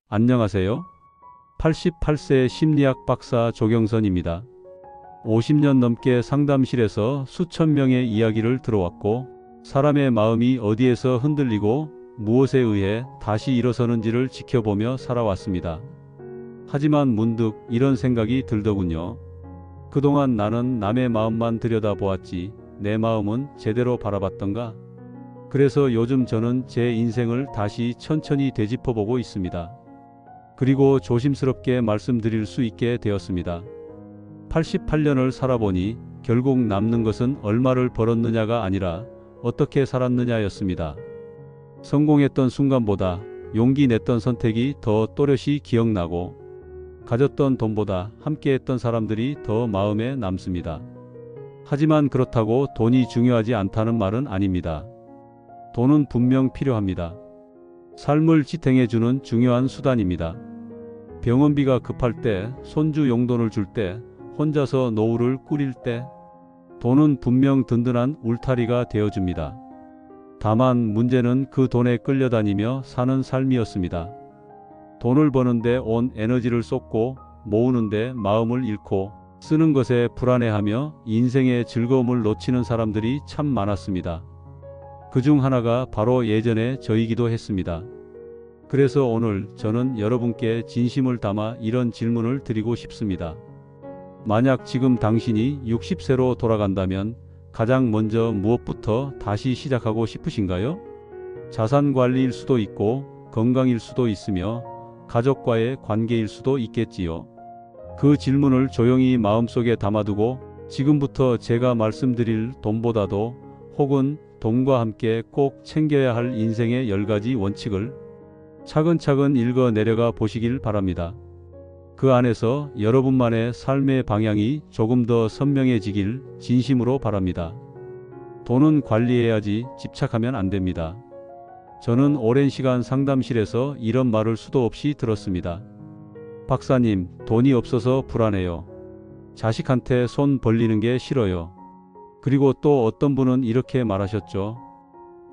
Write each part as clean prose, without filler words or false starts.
안녕하세요. 88세 심리학 박사 조경선입니다. 50년 넘게 상담실에서 수천 명의 이야기를 들어왔고, 사람의 마음이 어디에서 흔들리고 무엇에 의해 다시 일어서는지를 지켜보며 살아왔습니다. 하지만 문득 이런 생각이 들더군요. 그동안 나는 남의 마음만 들여다보았지 내 마음은 제대로 바라봤던가? 그래서 요즘 저는 제 인생을 다시 천천히 되짚어보고 있습니다. 그리고 조심스럽게 말씀드릴 수 있게 되었습니다. 88년을 살아보니 결국 남는 것은 얼마를 벌었느냐가 아니라 어떻게 살았느냐였습니다. 성공했던 순간보다 용기 냈던 선택이 더 또렷이 기억나고, 가졌던 돈보다 함께했던 사람들이 더 마음에 남습니다. 하지만 그렇다고 돈이 중요하지 않다는 말은 아닙니다. 돈은 분명 필요합니다. 삶을 지탱해주는 중요한 수단입니다. 병원비가 급할 때, 손주 용돈을 줄 때, 혼자서 노후를 꾸릴 때, 돈은 분명 든든한 울타리가 되어줍니다. 다만 문제는 그 돈에 끌려다니며 사는 삶이었습니다. 돈을 버는데 온 에너지를 쏟고, 모으는데 마음을 잃고, 쓰는 것에 불안해하며 인생의 즐거움을 놓치는 사람들이 참 많았습니다. 그중 하나가 바로 예전의 저이기도 했습니다. 그래서 오늘 저는 여러분께 진심을 담아 이런 질문을 드리고 싶습니다. 만약 지금 당신이 60세로 돌아간다면 가장 먼저 무엇부터 다시 시작하고 싶으신가요? 자산 관리일 수도 있고, 건강일 수도 있으며, 가족과의 관계일 수도 있겠지요. 그 질문을 조용히 마음속에 담아두고 지금부터 제가 말씀드릴 돈보다도, 혹은 돈과 함께 꼭 챙겨야 할 인생의 10가지 원칙을 차근차근 읽어 내려가 보시길 바랍니다. 그 안에서 여러분만의 삶의 방향이 조금 더 선명해지길 진심으로 바랍니다. 돈은 관리해야지 집착하면 안 됩니다. 저는 오랜 시간 상담실에서 이런 말을 수도 없이 들었습니다. 박사님, 돈이 없어서 불안해요. 자식한테 손 벌리는 게 싫어요. 그리고 또 어떤 분은 이렇게 말하셨죠.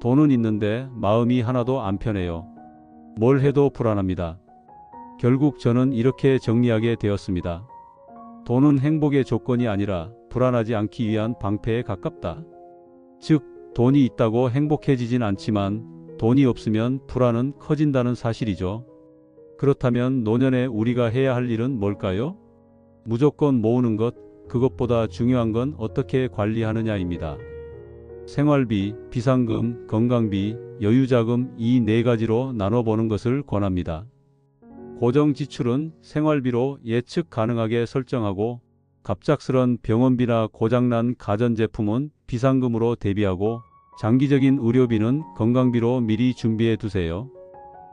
돈은 있는데 마음이 하나도 안 편해요. 뭘 해도 불안합니다. 결국 저는 이렇게 정리하게 되었습니다. 돈은 행복의 조건이 아니라 불안하지 않기 위한 방패에 가깝다. 즉, 돈이 있다고 행복해지진 않지만 돈이 없으면 불안은 커진다는 사실이죠. 그렇다면 노년에 우리가 해야 할 일은 뭘까요? 무조건 모으는 것, 그것보다 중요한 건 어떻게 관리하느냐입니다. 생활비, 비상금, 건강비, 여유자금, 이 4가지로 나눠보는 것을 권합니다. 고정 지출은 생활비로 예측 가능하게 설정하고, 갑작스런 병원비나 고장난 가전제품은 비상금으로 대비하고, 장기적인 의료비는 건강비로 미리 준비해 두세요.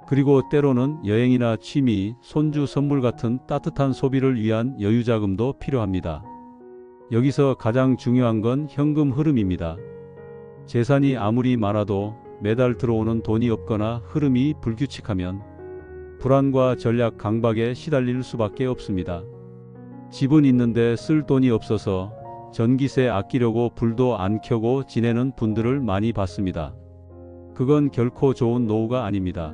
그리고 때로는 여행이나 취미, 손주 선물 같은 따뜻한 소비를 위한 여유자금도 필요합니다. 여기서 가장 중요한 건 현금 흐름입니다. 재산이 아무리 많아도 매달 들어오는 돈이 없거나 흐름이 불규칙하면 불안과 전략 강박에 시달릴 수밖에 없습니다. 집은 있는데 쓸 돈이 없어서 전기세 아끼려고 불도 안 켜고 지내는 분들을 많이 봤습니다. 그건 결코 좋은 노후가 아닙니다.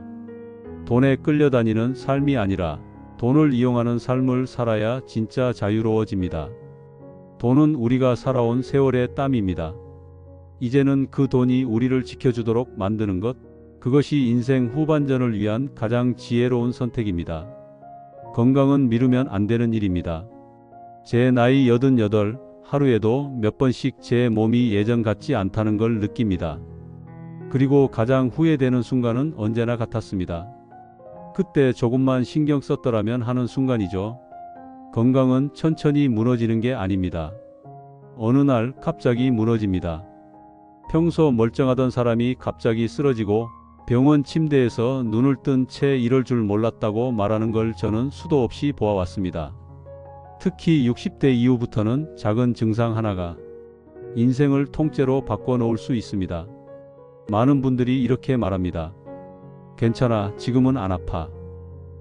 돈에 끌려다니는 삶이 아니라 돈을 이용하는 삶을 살아야 진짜 자유로워집니다. 돈은 우리가 살아온 세월의 땀입니다. 이제는 그 돈이 우리를 지켜주도록 만드는 것, 그것이 인생 후반전을 위한 가장 지혜로운 선택입니다. 건강은 미루면 안 되는 일입니다. 제 나이 88, 하루에도 몇 번씩 제 몸이 예전 같지 않다는 걸 느낍니다. 그리고 가장 후회되는 순간은 언제나 같았습니다. 그때 조금만 신경 썼더라면 하는 순간이죠. 건강은 천천히 무너지는 게 아닙니다. 어느 날 갑자기 무너집니다. 평소 멀쩡하던 사람이 갑자기 쓰러지고 병원 침대에서 눈을 뜬 채 이럴 줄 몰랐다고 말하는 걸 저는 수도 없이 보아왔습니다. 특히 60대 이후부터는 작은 증상 하나가 인생을 통째로 바꿔놓을 수 있습니다. 많은 분들이 이렇게 말합니다. 괜찮아, 지금은 안 아파.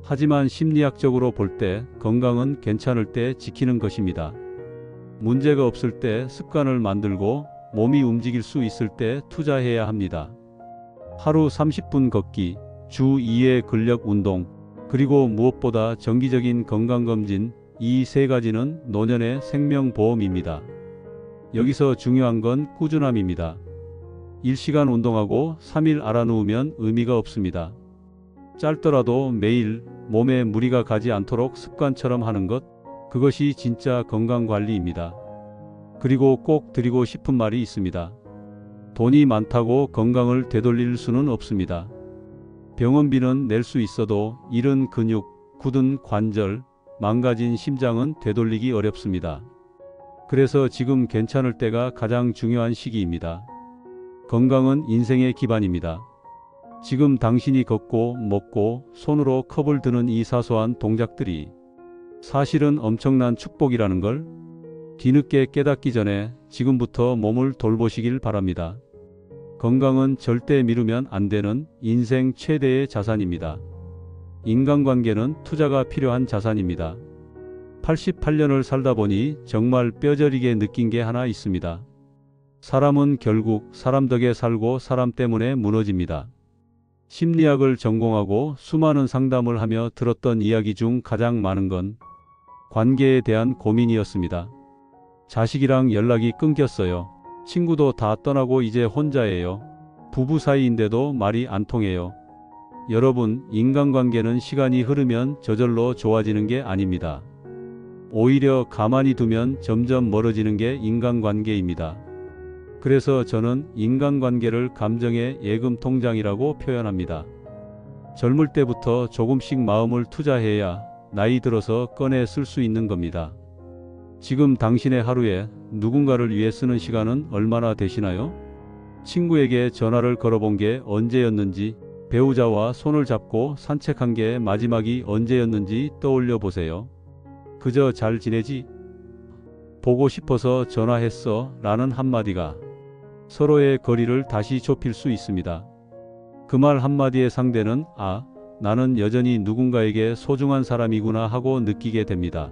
하지만 심리학적으로 볼 때 건강은 괜찮을 때 지키는 것입니다. 문제가 없을 때 습관을 만들고 몸이 움직일 수 있을 때 투자해야 합니다. 하루 30분 걷기, 주 2회 근력 운동, 그리고 무엇보다 정기적인 건강검진, 이 세 가지는 노년의 생명보험입니다. 여기서 중요한 건 꾸준함입니다. 1시간 운동하고 3일 알아누우면 의미가 없습니다. 짧더라도 매일 몸에 무리가 가지 않도록 습관처럼 하는 것, 그것이 진짜 건강관리입니다. 그리고 꼭 드리고 싶은 말이 있습니다. 돈이 많다고 건강을 되돌릴 수는 없습니다. 병원비는 낼 수 있어도 잃은 근육, 굳은 관절, 망가진 심장은 되돌리기 어렵습니다. 그래서 지금 괜찮을 때가 가장 중요한 시기입니다. 건강은 인생의 기반입니다. 지금 당신이 걷고 먹고 손으로 컵을 드는 이 사소한 동작들이 사실은 엄청난 축복이라는 걸 뒤늦게 깨닫기 전에 지금부터 몸을 돌보시길 바랍니다. 건강은 절대 미루면 안 되는 인생 최대의 자산입니다. 인간관계는 투자가 필요한 자산입니다. 88년을 살다 보니 정말 뼈저리게 느낀 게 하나 있습니다. 사람은 결국 사람 덕에 살고 사람 때문에 무너집니다. 심리학을 전공하고 수많은 상담을 하며 들었던 이야기 중 가장 많은 건 관계에 대한 고민이었습니다. 자식이랑 연락이 끊겼어요. 친구도 다 떠나고 이제 혼자예요. 부부 사이인데도 말이 안 통해요. 여러분, 인간관계는 시간이 흐르면 저절로 좋아지는 게 아닙니다. 오히려 가만히 두면 점점 멀어지는 게 인간관계입니다. 그래서 저는 인간관계를 감정의 예금 통장이라고 표현합니다. 젊을 때부터 조금씩 마음을 투자해야 나이 들어서 꺼내 쓸 수 있는 겁니다. 지금 당신의 하루에 누군가를 위해 쓰는 시간은 얼마나 되시나요? 친구에게 전화를 걸어본 게 언제였는지, 배우자와 손을 잡고 산책한 게 마지막이 언제였는지 떠올려 보세요. 그저 잘 지내지? 보고 싶어서 전화했어 라는 한마디가 서로의 거리를 다시 좁힐 수 있습니다. 그 말 한마디의 상대는 나는 여전히 누군가에게 소중한 사람이구나 하고 느끼게 됩니다.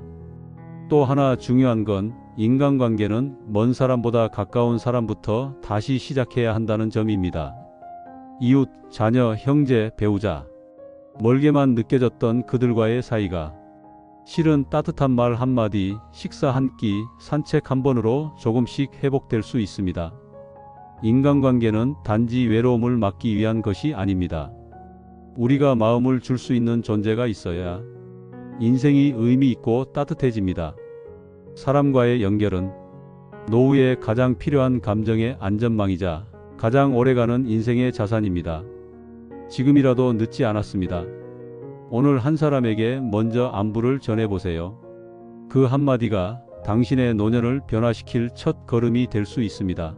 또 하나 중요한 건 인간관계는 먼 사람보다 가까운 사람부터 다시 시작해야 한다는 점입니다. 이웃, 자녀, 형제, 배우자. 멀게만 느껴졌던 그들과의 사이가 실은 따뜻한 말 한마디, 식사 한 끼, 산책 한 번으로 조금씩 회복될 수 있습니다. 인간관계는 단지 외로움을 막기 위한 것이 아닙니다. 우리가 마음을 줄 수 있는 존재가 있어야 인생이 의미 있고 따뜻해집니다. 사람과의 연결은 노후에 가장 필요한 감정의 안전망이자 가장 오래가는 인생의 자산입니다. 지금이라도 늦지 않았습니다. 오늘 한 사람에게 먼저 안부를 전해보세요. 그 한마디가 당신의 노년을 변화시킬 첫 걸음이 될 수 있습니다.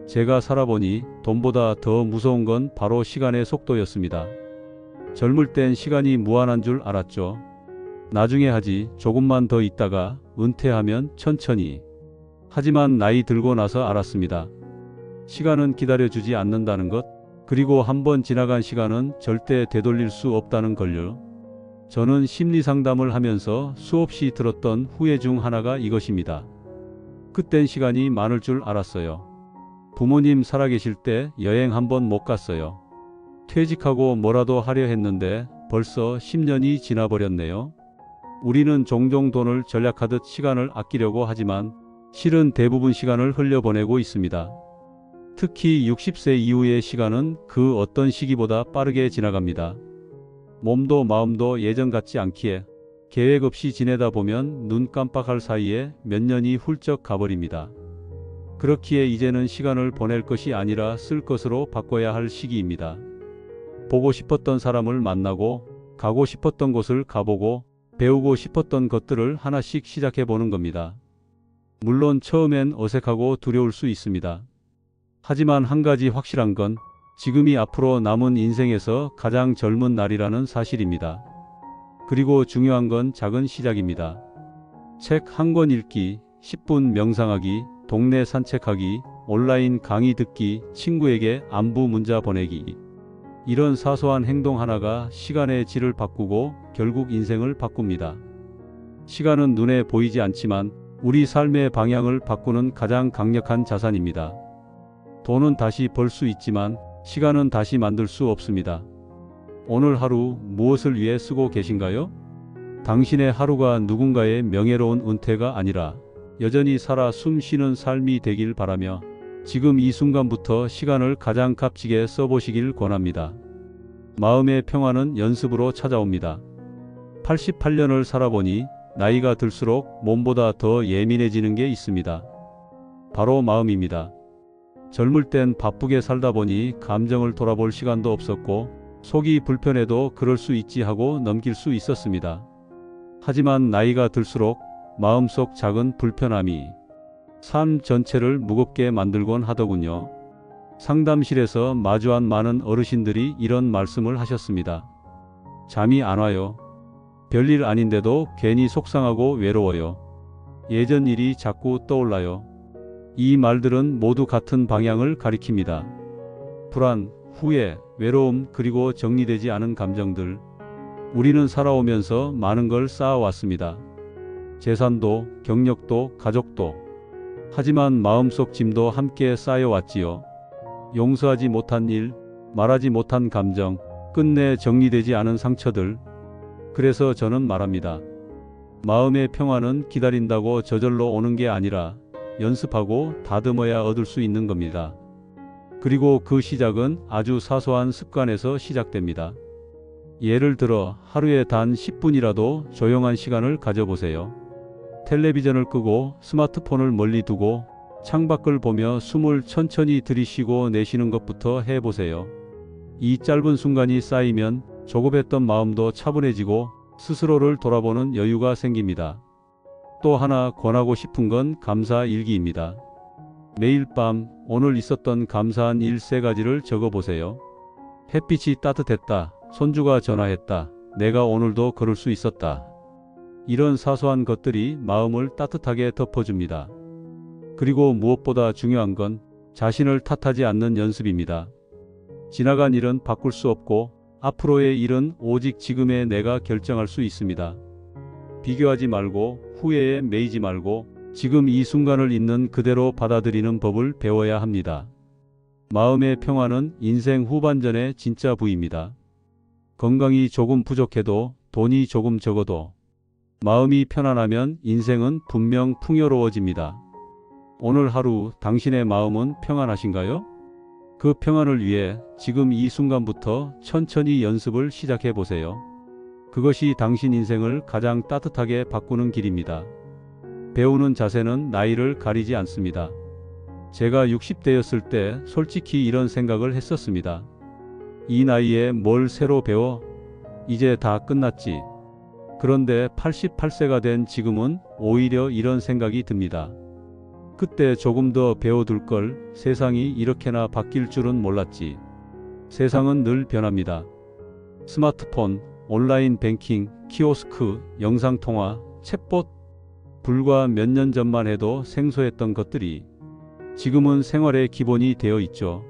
제가 살아보니 돈보다 더 무서운 건 바로 시간의 속도였습니다. 젊을 땐 시간이 무한한 줄 알았죠. 나중에 하지, 조금만 더 있다가 은퇴하면 천천히. 하지만 나이 들고 나서 알았습니다. 시간은 기다려주지 않는다는 것, 그리고 한번 지나간 시간은 절대 되돌릴 수 없다는 걸요. 저는 심리상담을 하면서 수없이 들었던 후회 중 하나가 이것입니다. 그땐 시간이 많을 줄 알았어요. 부모님 살아계실 때 여행 한 번 못 갔어요. 퇴직하고 뭐라도 하려 했는데 벌써 10년이 지나버렸네요. 우리는 종종 돈을 절약하듯 시간을 아끼려고 하지만 실은 대부분 시간을 흘려보내고 있습니다. 특히 60세 이후의 시간은 그 어떤 시기보다 빠르게 지나갑니다. 몸도 마음도 예전 같지 않기에 계획 없이 지내다 보면 눈 깜빡할 사이에 몇 년이 훌쩍 가버립니다. 그렇기에 이제는 시간을 보낼 것이 아니라 쓸 것으로 바꿔야 할 시기입니다. 보고 싶었던 사람을 만나고, 가고 싶었던 곳을 가보고, 배우고 싶었던 것들을 하나씩 시작해보는 겁니다. 물론 처음엔 어색하고 두려울 수 있습니다. 하지만 한 가지 확실한 건 지금이 앞으로 남은 인생에서 가장 젊은 날이라는 사실입니다. 그리고 중요한 건 작은 시작입니다. 책 한 권 읽기, 10분 명상하기, 동네 산책하기, 온라인 강의 듣기, 친구에게 안부 문자 보내기. 이런 사소한 행동 하나가 시간의 질을 바꾸고 결국 인생을 바꿉니다. 시간은 눈에 보이지 않지만 우리 삶의 방향을 바꾸는 가장 강력한 자산입니다. 돈은 다시 벌 수 있지만 시간은 다시 만들 수 없습니다. 오늘 하루 무엇을 위해 쓰고 계신가요? 당신의 하루가 누군가의 명예로운 은퇴가 아니라 여전히 살아 숨 쉬는 삶이 되길 바라며 지금 이 순간부터 시간을 가장 값지게 써보시길 권합니다. 마음의 평화는 연습으로 찾아옵니다. 88년을 살아보니 나이가 들수록 몸보다 더 예민해지는 게 있습니다. 바로 마음입니다. 젊을 땐 바쁘게 살다 보니 감정을 돌아볼 시간도 없었고 속이 불편해도 그럴 수 있지 하고 넘길 수 있었습니다. 하지만 나이가 들수록 마음속 작은 불편함이 삶 전체를 무겁게 만들곤 하더군요. 상담실에서 마주한 많은 어르신들이 이런 말씀을 하셨습니다. 잠이 안 와요. 별일 아닌데도 괜히 속상하고 외로워요. 예전 일이 자꾸 떠올라요. 이 말들은 모두 같은 방향을 가리킵니다. 불안, 후회, 외로움, 그리고 정리되지 않은 감정들. 우리는 살아오면서 많은 걸 쌓아왔습니다. 재산도, 경력도, 가족도. 하지만 마음속 짐도 함께 쌓여왔지요. 용서하지 못한 일, 말하지 못한 감정, 끝내 정리되지 않은 상처들. 그래서 저는 말합니다. 마음의 평화는 기다린다고 저절로 오는 게 아니라 연습하고 다듬어야 얻을 수 있는 겁니다. 그리고 그 시작은 아주 사소한 습관에서 시작됩니다. 예를 들어 하루에 단 10분이라도 조용한 시간을 가져보세요. 텔레비전을 끄고 스마트폰을 멀리 두고 창밖을 보며 숨을 천천히 들이쉬고 내쉬는 것부터 해보세요. 이 짧은 순간이 쌓이면 조급했던 마음도 차분해지고 스스로를 돌아보는 여유가 생깁니다. 또 하나 권하고 싶은 건 감사 일기입니다. 매일 밤 오늘 있었던 감사한 일 3가지를 적어보세요. 햇빛이 따뜻했다. 손주가 전화했다. 내가 오늘도 걸을 수 있었다. 이런 사소한 것들이 마음을 따뜻하게 덮어줍니다. 그리고 무엇보다 중요한 건 자신을 탓하지 않는 연습입니다. 지나간 일은 바꿀 수 없고 앞으로의 일은 오직 지금의 내가 결정할 수 있습니다. 비교하지 말고 후회에 매이지 말고 지금 이 순간을 있는 그대로 받아들이는 법을 배워야 합니다. 마음의 평화는 인생 후반전의 진짜 부입니다. 건강이 조금 부족해도 돈이 조금 적어도 마음이 편안하면 인생은 분명 풍요로워집니다. 오늘 하루 당신의 마음은 평안하신가요? 그 평안을 위해 지금 이 순간부터 천천히 연습을 시작해 보세요. 그것이 당신 인생을 가장 따뜻하게 바꾸는 길입니다. 배우는 자세는 나이를 가리지 않습니다. 제가 60대였을 때 솔직히 이런 생각을 했었습니다. 이 나이에 뭘 새로 배워? 이제 다 끝났지. 그런데 88세가 된 지금은 오히려 이런 생각이 듭니다. 그때 조금 더 배워둘 걸. 세상이 이렇게나 바뀔 줄은 몰랐지. 세상은 늘 변합니다. 스마트폰, 온라인 뱅킹, 키오스크, 영상통화, 챗봇. 불과 몇 년 전만 해도 생소했던 것들이 지금은 생활의 기본이 되어 있죠.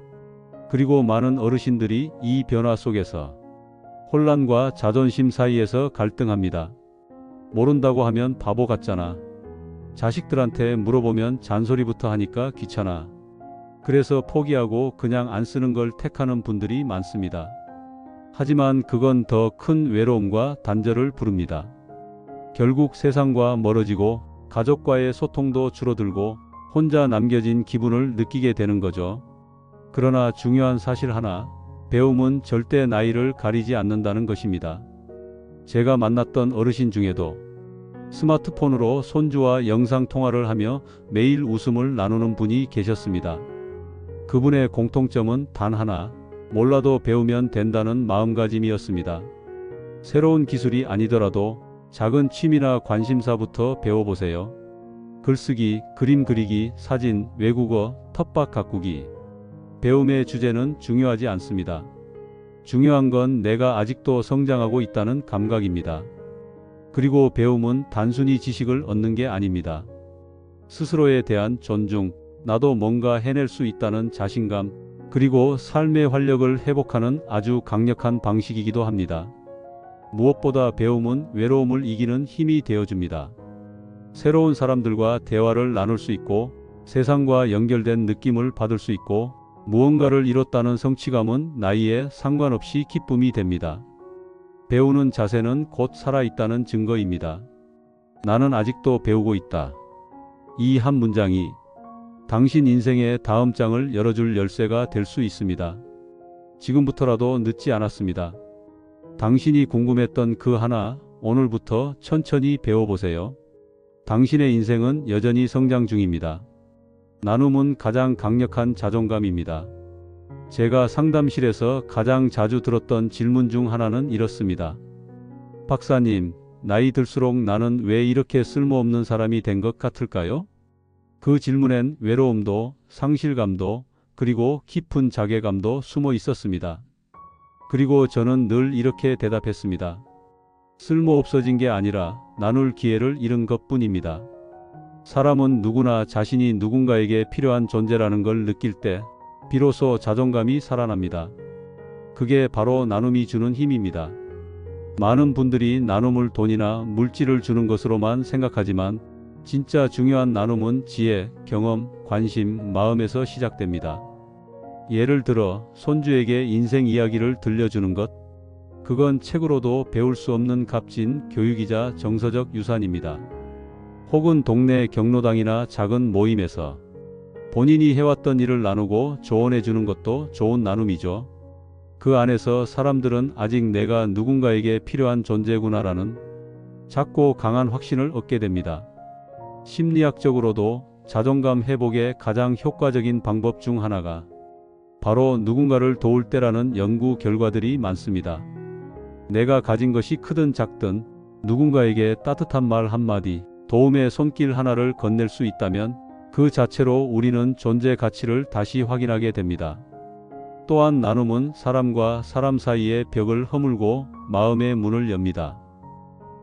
그리고 많은 어르신들이 이 변화 속에서 혼란과 자존심 사이에서 갈등합니다. 모른다고 하면 바보 같잖아. 자식들한테 물어보면 잔소리부터 하니까 귀찮아. 그래서 포기하고 그냥 안 쓰는 걸 택하는 분들이 많습니다. 하지만 그건 더 큰 외로움과 단절을 부릅니다. 결국 세상과 멀어지고 가족과의 소통도 줄어들고 혼자 남겨진 기분을 느끼게 되는 거죠. 그러나 중요한 사실 하나, 배움은 절대 나이를 가리지 않는다는 것입니다. 제가 만났던 어르신 중에도 스마트폰으로 손주와 영상통화를 하며 매일 웃음을 나누는 분이 계셨습니다. 그분의 공통점은 단 하나, 몰라도 배우면 된다는 마음가짐이었습니다. 새로운 기술이 아니더라도 작은 취미나 관심사부터 배워보세요. 글쓰기, 그림 그리기, 사진, 외국어, 텃밭 가꾸기. 배움의 주제는 중요하지 않습니다. 중요한 건 내가 아직도 성장하고 있다는 감각입니다. 그리고 배움은 단순히 지식을 얻는 게 아닙니다. 스스로에 대한 존중, 나도 뭔가 해낼 수 있다는 자신감, 그리고 삶의 활력을 회복하는 아주 강력한 방식이기도 합니다. 무엇보다 배움은 외로움을 이기는 힘이 되어줍니다. 새로운 사람들과 대화를 나눌 수 있고 세상과 연결된 느낌을 받을 수 있고 무언가를 이뤘다는 성취감은 나이에 상관없이 기쁨이 됩니다. 배우는 자세는 곧 살아있다는 증거입니다. 나는 아직도 배우고 있다. 이 한 문장이 당신 인생의 다음 장을 열어줄 열쇠가 될 수 있습니다. 지금부터라도 늦지 않았습니다. 당신이 궁금했던 그 하나, 오늘부터 천천히 배워보세요. 당신의 인생은 여전히 성장 중입니다. 나눔은 가장 강력한 자존감입니다. 제가 상담실에서 가장 자주 들었던 질문 중 하나는 이렇습니다. 박사님, 나이 들수록 나는 왜 이렇게 쓸모없는 사람이 된 것 같을까요? 그 질문엔 외로움도, 상실감도, 그리고 깊은 자괴감도 숨어 있었습니다. 그리고 저는 늘 이렇게 대답했습니다. 쓸모없어진 게 아니라 나눌 기회를 잃은 것뿐입니다. 사람은 누구나 자신이 누군가에게 필요한 존재라는 걸 느낄 때 비로소 자존감이 살아납니다. 그게 바로 나눔이 주는 힘입니다. 많은 분들이 나눔을 돈이나 물질을 주는 것으로만 생각하지만 진짜 중요한 나눔은 지혜, 경험, 관심, 마음에서 시작됩니다. 예를 들어 손주에게 인생 이야기를 들려주는 것, 그건 책으로도 배울 수 없는 값진 교육이자 정서적 유산입니다. 혹은 동네 경로당이나 작은 모임에서 본인이 해왔던 일을 나누고 조언해 주는 것도 좋은 나눔이죠. 그 안에서 사람들은 아직 내가 누군가에게 필요한 존재구나라는 작고 강한 확신을 얻게 됩니다. 심리학적으로도 자존감 회복의 가장 효과적인 방법 중 하나가 바로 누군가를 도울 때라는 연구 결과들이 많습니다. 내가 가진 것이 크든 작든 누군가에게 따뜻한 말 한마디, 도움의 손길 하나를 건넬 수 있다면 그 자체로 우리는 존재 가치를 다시 확인하게 됩니다. 또한 나눔은 사람과 사람 사이의 벽을 허물고 마음의 문을 엽니다.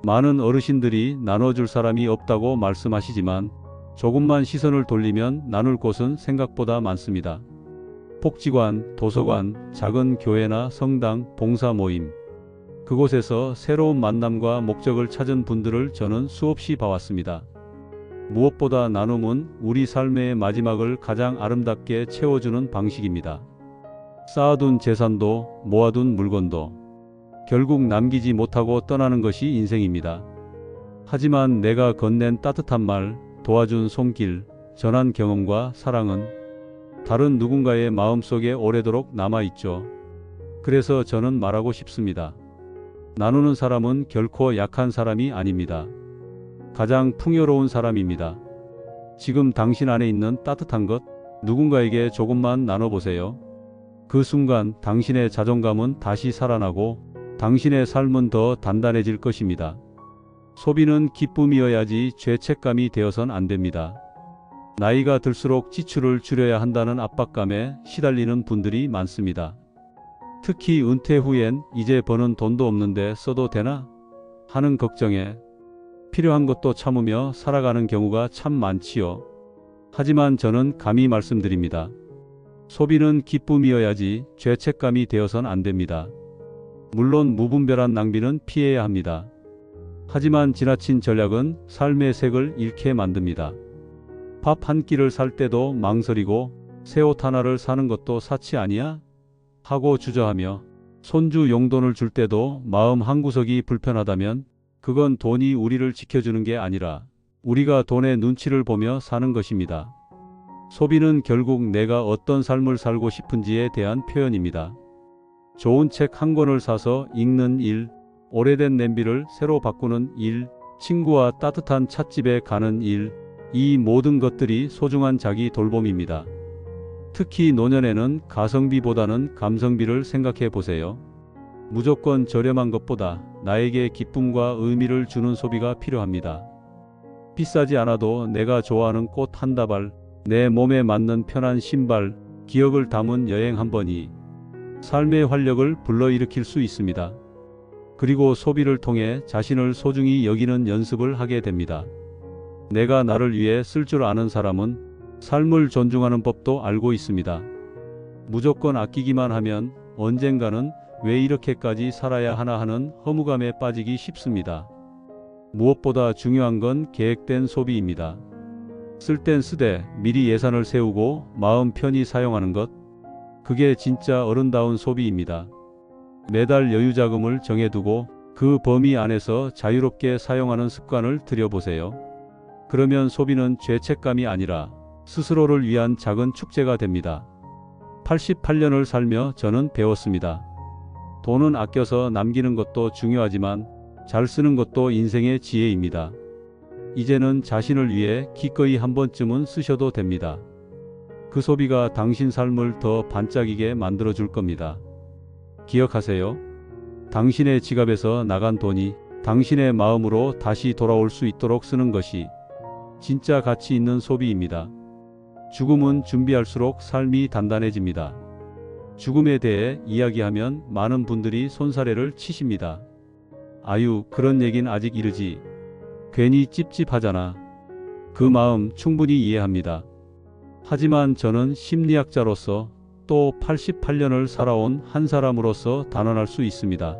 많은 어르신들이 나눠줄 사람이 없다고 말씀하시지만 조금만 시선을 돌리면 나눌 곳은 생각보다 많습니다. 복지관, 도서관, 작은 교회나 성당, 봉사 모임. 그곳에서 새로운 만남과 목적을 찾은 분들을 저는 수없이 봐왔습니다. 무엇보다 나눔은 우리 삶의 마지막을 가장 아름답게 채워주는 방식입니다. 쌓아둔 재산도 모아둔 물건도 결국 남기지 못하고 떠나는 것이 인생입니다. 하지만 내가 건넨 따뜻한 말, 도와준 손길, 전한 경험과 사랑은 다른 누군가의 마음속에 오래도록 남아있죠. 그래서 저는 말하고 싶습니다. 나누는 사람은 결코 약한 사람이 아닙니다. 가장 풍요로운 사람입니다. 지금 당신 안에 있는 따뜻한 것, 누군가에게 조금만 나눠보세요. 그 순간 당신의 자존감은 다시 살아나고 당신의 삶은 더 단단해질 것입니다. 소비는 기쁨이어야지 죄책감이 되어선 안 됩니다. 나이가 들수록 지출을 줄여야 한다는 압박감에 시달리는 분들이 많습니다. 특히 은퇴 후엔 이제 버는 돈도 없는데 써도 되나? 하는 걱정에 필요한 것도 참으며 살아가는 경우가 참 많지요. 하지만 저는 감히 말씀드립니다. 소비는 기쁨이어야지 죄책감이 되어선 안 됩니다. 물론 무분별한 낭비는 피해야 합니다. 하지만 지나친 전략은 삶의 색을 잃게 만듭니다. 밥 한 끼를 살 때도 망설이고 새 옷 하나를 사는 것도 사치 아니야? 하고 주저하며 손주 용돈을 줄 때도 마음 한구석이 불편하다면 그건 돈이 우리를 지켜주는 게 아니라 우리가 돈의 눈치를 보며 사는 것입니다. 소비는 결국 내가 어떤 삶을 살고 싶은지에 대한 표현입니다. 좋은 책 한 권을 사서 읽는 일, 오래된 냄비를 새로 바꾸는 일, 친구와 따뜻한 찻집에 가는 일, 이 모든 것들이 소중한 자기 돌봄입니다. 특히 노년에는 가성비보다는 감성비를 생각해 보세요. 무조건 저렴한 것보다 나에게 기쁨과 의미를 주는 소비가 필요합니다. 비싸지 않아도 내가 좋아하는 꽃 한 다발, 내 몸에 맞는 편한 신발, 기억을 담은 여행 한 번이 삶의 활력을 불러일으킬 수 있습니다. 그리고 소비를 통해 자신을 소중히 여기는 연습을 하게 됩니다. 내가 나를 위해 쓸 줄 아는 사람은 삶을 존중하는 법도 알고 있습니다. 무조건 아끼기만 하면 언젠가는 왜 이렇게까지 살아야 하나 하는 허무감에 빠지기 쉽습니다. 무엇보다 중요한 건 계획된 소비입니다. 쓸 땐 쓰되 미리 예산을 세우고 마음 편히 사용하는 것, 그게 진짜 어른다운 소비입니다. 매달 여유자금을 정해두고 그 범위 안에서 자유롭게 사용하는 습관을 들여보세요. 그러면 소비는 죄책감이 아니라 스스로를 위한 작은 축제가 됩니다. 88년을 살며 저는 배웠습니다. 돈은 아껴서 남기는 것도 중요하지만 잘 쓰는 것도 인생의 지혜입니다. 이제는 자신을 위해 기꺼이 한 번쯤은 쓰셔도 됩니다. 그 소비가 당신 삶을 더 반짝이게 만들어줄 겁니다. 기억하세요. 당신의 지갑에서 나간 돈이 당신의 마음으로 다시 돌아올 수 있도록 쓰는 것이 진짜 가치 있는 소비입니다. 죽음은 준비할수록 삶이 단단해집니다. 죽음에 대해 이야기하면 많은 분들이 손사래를 치십니다. 아유, 그런 얘긴 아직 이르지. 괜히 찝찝하잖아. 그 마음 충분히 이해합니다. 하지만 저는 심리학자로서 또 88년을 살아온 한 사람으로서 단언할 수 있습니다.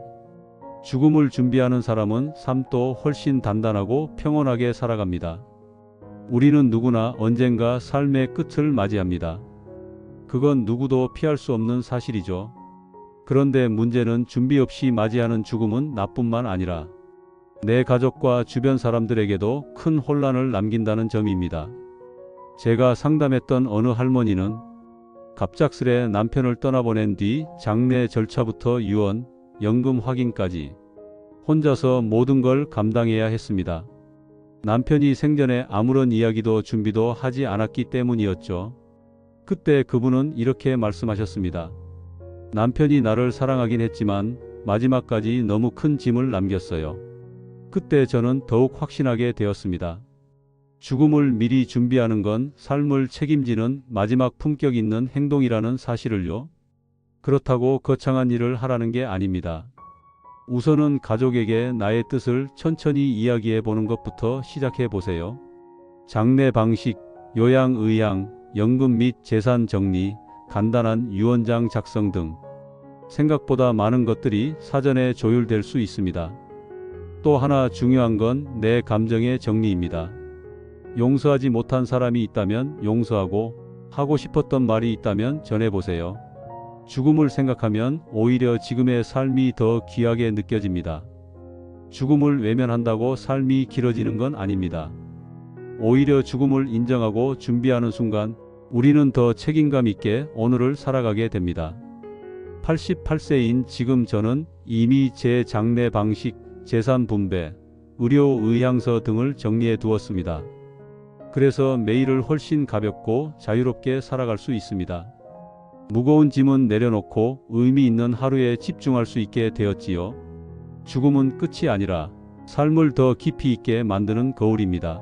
죽음을 준비하는 사람은 삶도 훨씬 단단하고 평온하게 살아갑니다. 우리는 누구나 언젠가 삶의 끝을 맞이합니다. 그건 누구도 피할 수 없는 사실이죠. 그런데 문제는 준비 없이 맞이하는 죽음은 나뿐만 아니라 내 가족과 주변 사람들에게도 큰 혼란을 남긴다는 점입니다. 제가 상담했던 어느 할머니는 갑작스레 남편을 떠나보낸 뒤 장례 절차부터 유언, 연금 확인까지 혼자서 모든 걸 감당해야 했습니다. 남편이 생전에 아무런 이야기도 준비도 하지 않았기 때문이었죠. 그때 그분은 이렇게 말씀하셨습니다. 남편이 나를 사랑하긴 했지만 마지막까지 너무 큰 짐을 남겼어요. 그때 저는 더욱 확신하게 되었습니다. 죽음을 미리 준비하는 건 삶을 책임지는 마지막 품격 있는 행동이라는 사실을요. 그렇다고 거창한 일을 하라는 게 아닙니다. 우선은 가족에게 나의 뜻을 천천히 이야기해 보는 것부터 시작해 보세요. 장례 방식, 요양의향, 연금 및 재산 정리, 간단한 유언장 작성 등 생각보다 많은 것들이 사전에 조율될 수 있습니다. 또 하나 중요한 건 내 감정의 정리입니다. 용서하지 못한 사람이 있다면 용서하고 하고 싶었던 말이 있다면 전해보세요. 죽음을 생각하면 오히려 지금의 삶이 더 귀하게 느껴집니다. 죽음을 외면한다고 삶이 길어지는 건 아닙니다. 오히려 죽음을 인정하고 준비하는 순간 우리는 더 책임감 있게 오늘을 살아가게 됩니다. 88세인 지금 저는 이미 제 장례 방식, 재산 분배, 의료 의향서 등을 정리해 두었습니다. 그래서 매일을 훨씬 가볍고 자유롭게 살아갈 수 있습니다. 무거운 짐은 내려놓고 의미 있는 하루에 집중할 수 있게 되었지요. 죽음은 끝이 아니라 삶을 더 깊이 있게 만드는 거울입니다.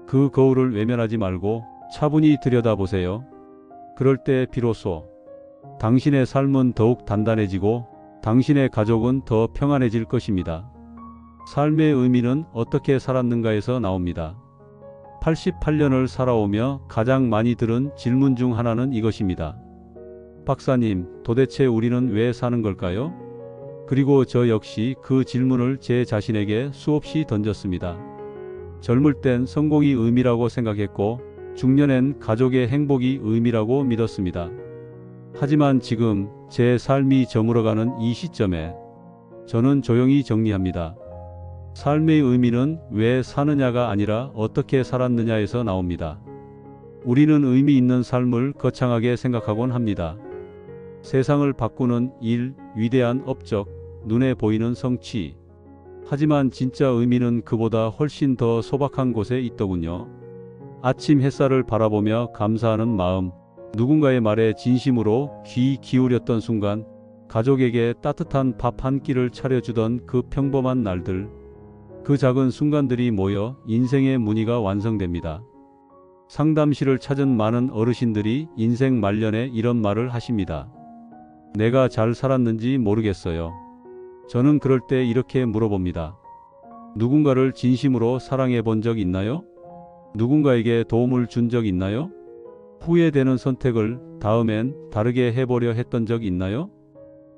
그 거울을 외면하지 말고 차분히 들여다보세요. 그럴 때 비로소 당신의 삶은 더욱 단단해지고 당신의 가족은 더 평안해질 것입니다. 삶의 의미는 어떻게 살았는가에서 나옵니다. 88년을 살아오며 가장 많이 들은 질문 중 하나는 이것입니다. 박사님, 도대체 우리는 왜 사는 걸까요? 그리고 저 역시 그 질문을 제 자신에게 수없이 던졌습니다. 젊을 땐 성공이 의미라고 생각했고 중년엔 가족의 행복이 의미라고 믿었습니다. 하지만 지금 제 삶이 저물어가는 이 시점에 저는 조용히 정리합니다. 삶의 의미는 왜 사느냐가 아니라 어떻게 살았느냐에서 나옵니다. 우리는 의미 있는 삶을 거창하게 생각하곤 합니다. 세상을 바꾸는 일, 위대한 업적, 눈에 보이는 성취. 하지만 진짜 의미는 그보다 훨씬 더 소박한 곳에 있더군요. 아침 햇살을 바라보며 감사하는 마음, 누군가의 말에 진심으로 귀 기울였던 순간, 가족에게 따뜻한 밥 한 끼를 차려주던 그 평범한 날들, 그 작은 순간들이 모여 인생의 무늬가 완성됩니다. 상담실을 찾은 많은 어르신들이 인생 말년에 이런 말을 하십니다. 내가 잘 살았는지 모르겠어요. 저는 그럴 때 이렇게 물어봅니다. 누군가를 진심으로 사랑해 본 적 있나요? 누군가에게 도움을 준 적 있나요? 후회되는 선택을 다음엔 다르게 해보려 했던 적 있나요?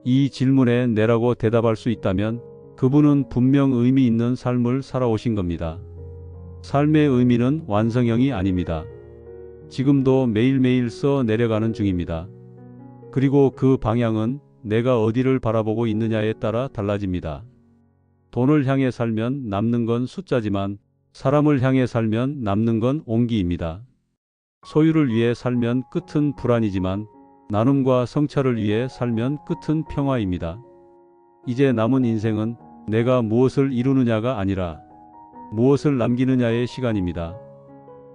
이 질문에 네라고 대답할 수 있다면 그분은 분명 의미 있는 삶을 살아오신 겁니다. 삶의 의미는 완성형이 아닙니다. 지금도 매일매일 써 내려가는 중입니다. 그리고 그 방향은 내가 어디를 바라보고 있느냐에 따라 달라집니다. 돈을 향해 살면 남는 건 숫자지만 사람을 향해 살면 남는 건 온기입니다. 소유를 위해 살면 끝은 불안이지만 나눔과 성찰을 위해 살면 끝은 평화입니다. 이제 남은 인생은 내가 무엇을 이루느냐가 아니라 무엇을 남기느냐의 시간입니다.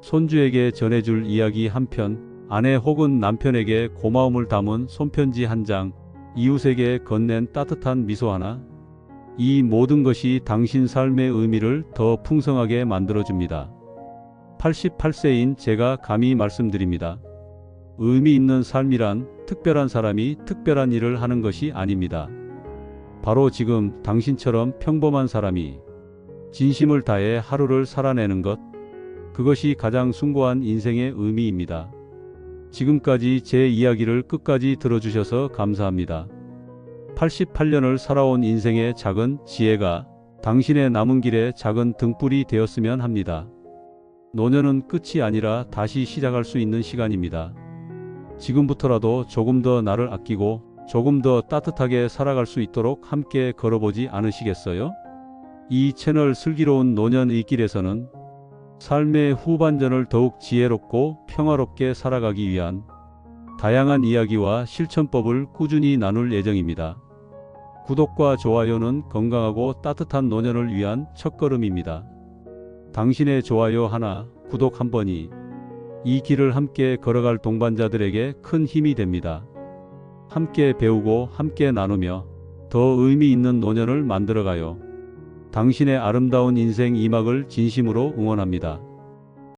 손주에게 전해줄 이야기 한 편, 아내 혹은 남편에게 고마움을 담은 손편지 한 장, 이웃에게 건넨 따뜻한 미소 하나, 이 모든 것이 당신 삶의 의미를 더 풍성하게 만들어줍니다. 88세인 제가 감히 말씀드립니다. 의미 있는 삶이란 특별한 사람이 특별한 일을 하는 것이 아닙니다. 바로 지금 당신처럼 평범한 사람이 진심을 다해 하루를 살아내는 것, 그것이 가장 숭고한 인생의 의미입니다. 지금까지 제 이야기를 끝까지 들어주셔서 감사합니다. 88년을 살아온 인생의 작은 지혜가 당신의 남은 길에 작은 등불이 되었으면 합니다. 노년은 끝이 아니라 다시 시작할 수 있는 시간입니다. 지금부터라도 조금 더 나를 아끼고 조금 더 따뜻하게 살아갈 수 있도록 함께 걸어보지 않으시겠어요? 이 채널 슬기로운 노년의 길에서는 삶의 후반전을 더욱 지혜롭고 평화롭게 살아가기 위한 다양한 이야기와 실천법을 꾸준히 나눌 예정입니다. 구독과 좋아요는 건강하고 따뜻한 노년을 위한 첫걸음입니다. 당신의 좋아요 하나, 구독 한 번이 이 길을 함께 걸어갈 동반자들에게 큰 힘이 됩니다. 함께 배우고 함께 나누며 더 의미 있는 노년을 만들어가요. 당신의 아름다운 인생 이막을 진심으로 응원합니다.